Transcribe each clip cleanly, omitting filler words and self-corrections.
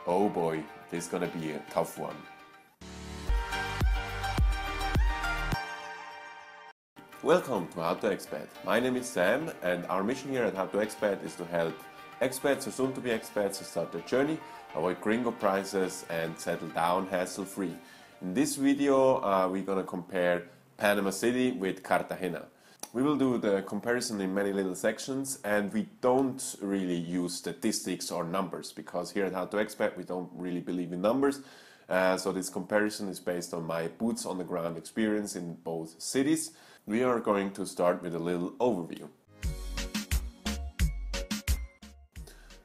Oh boy, this is gonna be a tough one. Welcome to How to Expat. My name is Sam, and our mission here at How to Expat is to help expats or soon-to-be expats to start their journey, avoid gringo prices, and settle down hassle-free. In this video, we're gonna compare Panama City with Cartagena. We will do the comparison in many little sections, and we don't really use statistics or numbers because here at How to Expat we don't really believe in numbers. So this comparison is based on my boots on the ground experience in both cities. We are going to start with a little overview.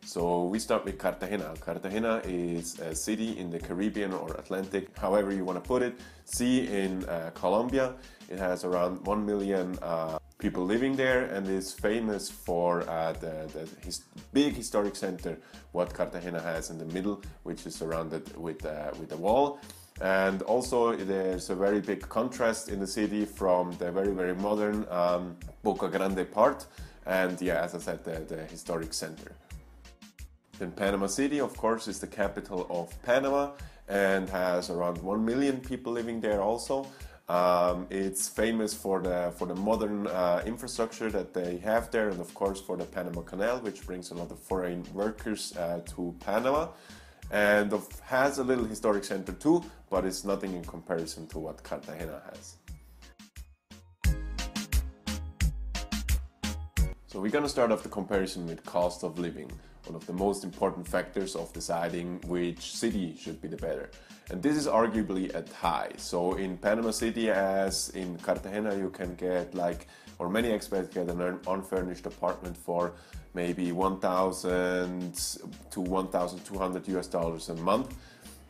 So we start with Cartagena. Cartagena is a city in the Caribbean or Atlantic, however you want to put it, sea in Colombia. It has around 1 million people living there and is famous for the big historic center what Cartagena has in the middle, which is surrounded with a wall. And also there's a very big contrast in the city from the very modern Boca Grande part and yeah, as I said, the historic center. Then Panama City, of course, is the capital of Panama and has around 1 million people living there also. It's famous for the modern infrastructure that they have there, and of course for the Panama Canal, which brings a lot of foreign workers to Panama. And has a little historic center too, but it's nothing in comparison to what Cartagena has. So we're gonna start off the comparison with cost of living, one of the most important factors of deciding which city should be the better. And this is arguably a tie. So in Panama City as in Cartagena you can get or many expats get an unfurnished apartment for maybe $1,000 to $1,200 US a month.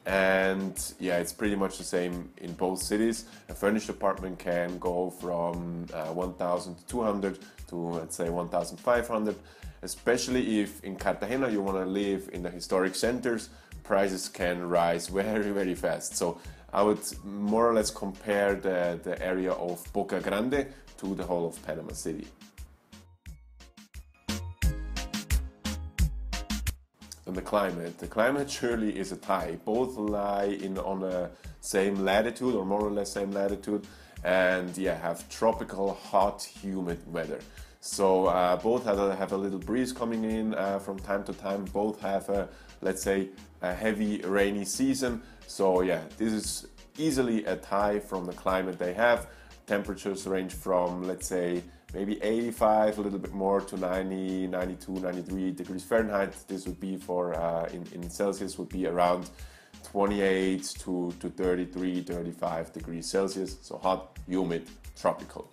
And yeah, it's pretty much the same in both cities. A furnished apartment can go from 1,200 to let's say 1,500, especially if in Cartagena you want to live in the historic centers. Prices can rise very fast. So I would more or less compare the area of Boca Grande to the whole of Panama City. And the climate surely is a tie. Both lie on the same latitude or more or less same latitude, and yeah, have tropical, hot, humid weather. So both have a little breeze coming in from time to time. Both have let's say a heavy rainy season. So yeah, this is easily a tie from the climate they have. Temperatures range from let's say maybe 85, a little bit more, to 90, 92, 93 degrees Fahrenheit. This would be for in Celsius would be around 28 to 33, 35 degrees Celsius. So hot, humid, tropical.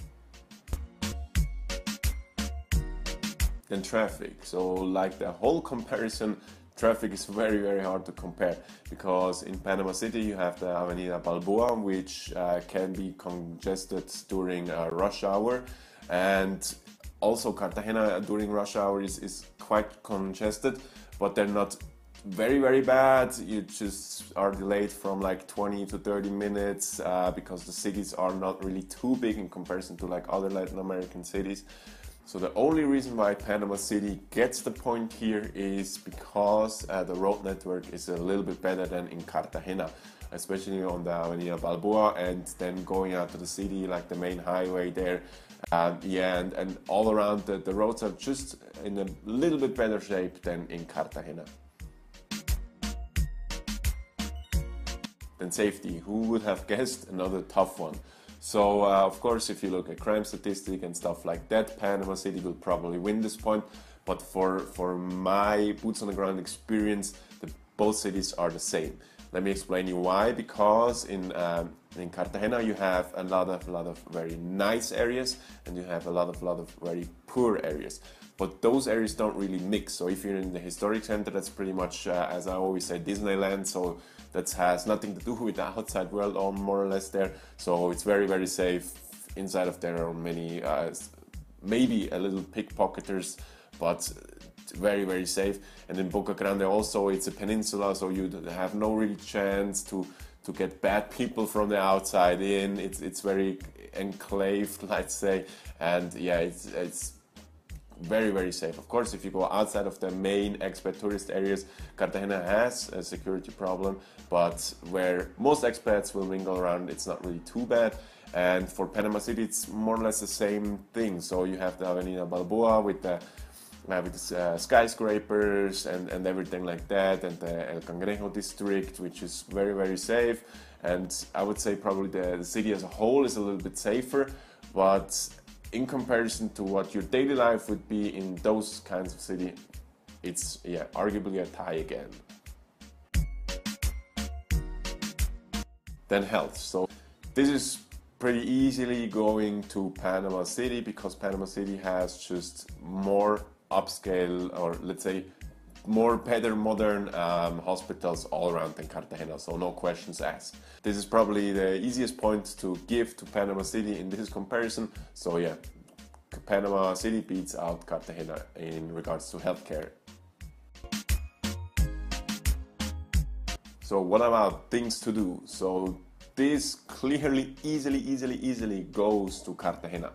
Then traffic. So like the whole comparison, traffic is very hard to compare because in Panama City you have the Avenida Balboa, which can be congested during rush hour, and also Cartagena during rush hour is quite congested, but they're not very bad. You just are delayed from like 20 to 30 minutes because the cities are not really too big in comparison to like other Latin American cities. So the only reason why Panama City gets the point here is because the road network is a little bit better than in Cartagena, especially on the Avenida Balboa, and then going out to the city, like the main highway there. Yeah, and all around the roads are just in a little bit better shape than in Cartagena. Then safety, who would have guessed? Another tough one. So of course, if you look at crime statistic and stuff like that, Panama City will probably win this point. But for my boots on the ground experience, both cities are the same. Let me explain you why. Because in Cartagena you have a lot of very nice areas, and you have a lot of very poor areas. But those areas don't really mix. So if you're in the historic center, that's pretty much, as I always say, Disneyland. So that has nothing to do with the outside world, or more or less there. So it's very safe. Inside of there are many, maybe a little pickpocketers, but very safe. And in Boca Grande also, it's a peninsula, so you have no really chance to get bad people from the outside in. It's very enclaved, let's say, and yeah, it's very, very safe. Of course, if you go outside of the main expat tourist areas, Cartagena has a security problem, but where most expats will mingle around, it's not really too bad. And for Panama City, it's more or less the same thing. So you have the Avenida Balboa with the skyscrapers and everything like that, and the El Cangrejo district, which is very, very safe. And I would say probably the city as a whole is a little bit safer, but in comparison to what your daily life would be in those kinds of city, it's arguably a tie again. Then health. So this is pretty easily going to Panama City, because Panama City has just more upscale, or let's say more better modern hospitals all around in Cartagena, so no questions asked. This is probably the easiest point to give to Panama City in this comparison. So yeah, Panama City beats out Cartagena in regards to healthcare. So what about things to do? So this clearly, easily goes to Cartagena,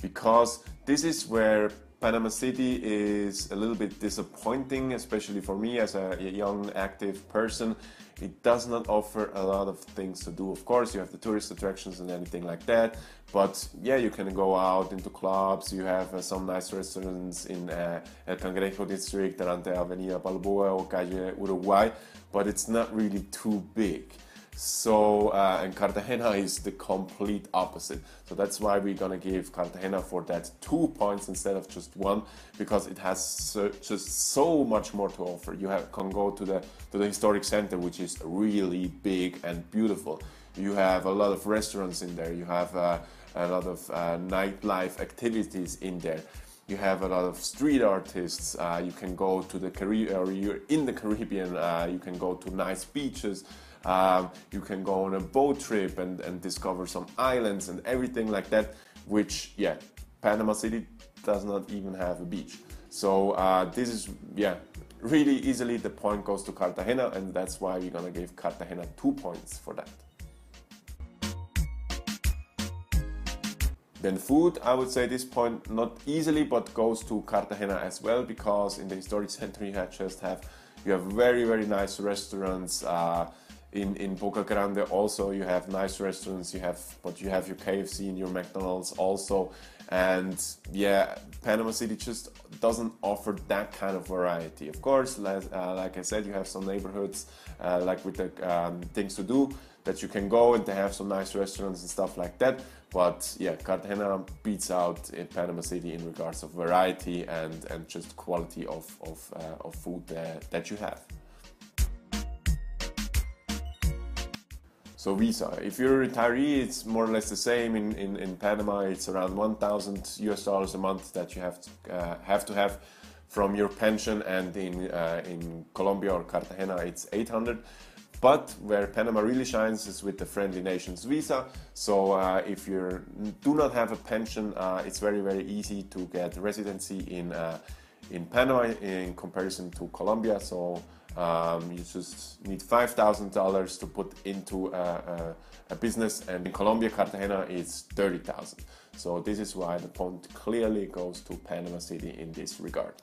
because this is where Panama City is a little bit disappointing, especially for me as a young, active person. It does not offer a lot of things to do. Of course, you have the tourist attractions and anything like that, but yeah, you can go out into clubs. You have some nice restaurants in El Cangrejo district, around the Avenida Balboa or Calle Uruguay, but it's not really too big. So, and Cartagena is the complete opposite. So that's why we're gonna give Cartagena for that 2 points instead of just 1, because it has just so much more to offer. You can go to the historic center, which is really big and beautiful. You have a lot of restaurants in there. You have a lot of nightlife activities in there. You have a lot of street artists. You can go to the Caribbean, or you're in the Caribbean. You can go to nice beaches. You can go on a boat trip and discover some islands and everything like that, which, yeah, Panama City does not even have a beach. So this is, yeah, really easily the point goes to Cartagena, and that's why we're gonna give Cartagena 2 points for that. Then food, I would say this point not easily, but goes to Cartagena as well, because in the historic center you have very, very nice restaurants. In Boca Grande also you have nice restaurants, you have your KFC and your McDonald's also, and yeah, Panama City just doesn't offer that kind of variety. Of course, like I said, you have some neighborhoods like with the things to do that you can go, and they have some nice restaurants and stuff like that. But yeah, Cartagena beats out Panama City in regards of variety and just quality of food that you have. So visa, if you're a retiree, it's more or less the same. In Panama, it's around $1,000 a month that you have to have from your pension, and in Colombia or Cartagena, it's 800. But where Panama really shines is with the Friendly Nations visa. So if you do not have a pension, it's very, very easy to get residency in Panama in comparison to Colombia. So you just need $5,000 to put into a business, and in Colombia, Cartagena, it's $30,000. So this is why the point clearly goes to Panama City in this regard.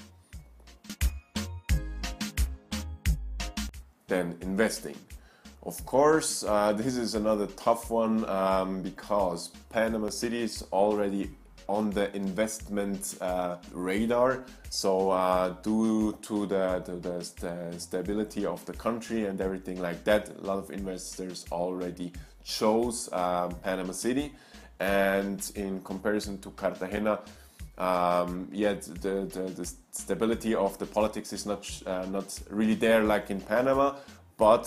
Then investing. Of course, this is another tough one because Panama City is already on the investment radar. So due to the stability of the country and everything like that, a lot of investors already chose Panama City. And in comparison to Cartagena, the stability of the politics is not really there like in Panama, but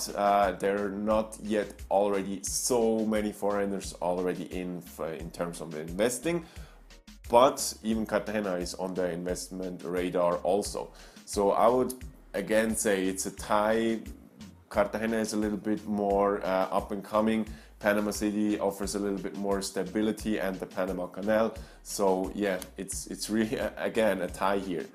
there are not yet already so many foreigners already in terms of investing. But even Cartagena is on the investment radar also. So I would again say it's a tie. Cartagena is a little bit more up and coming. Panama City offers a little bit more stability, and the Panama Canal. So yeah, it's really again a tie here.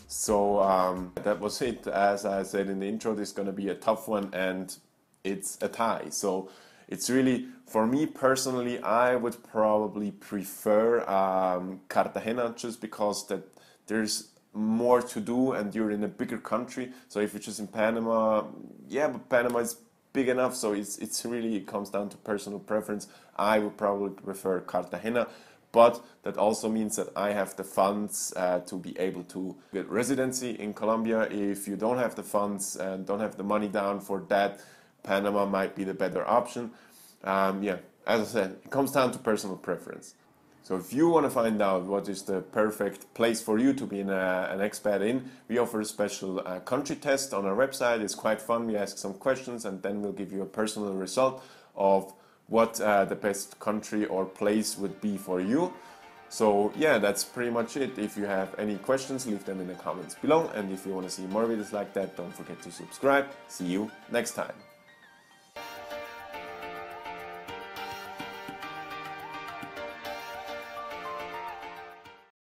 So that was it. As I said in the intro, this is going to be a tough one, and it's a tie. So it's really, for me personally, I would probably prefer Cartagena, just because there's more to do and you're in a bigger country. So if you're just in Panama, yeah, but Panama is big enough, so it's really, it comes down to personal preference. I would probably prefer Cartagena, but that also means that I have the funds to be able to get residency in Colombia. If you don't have the funds and don't have the money down for that, Panama might be the better option. Yeah, as I said, it comes down to personal preference. So if you want to find out what is the perfect place for you to be an expat in, we offer a special country test on our website. It's quite fun. We ask some questions and then we'll give you a personal result of what the best country or place would be for you. So yeah, that's pretty much it. If you have any questions, leave them in the comments below. And if you want to see more videos like that, don't forget to subscribe. See you next time.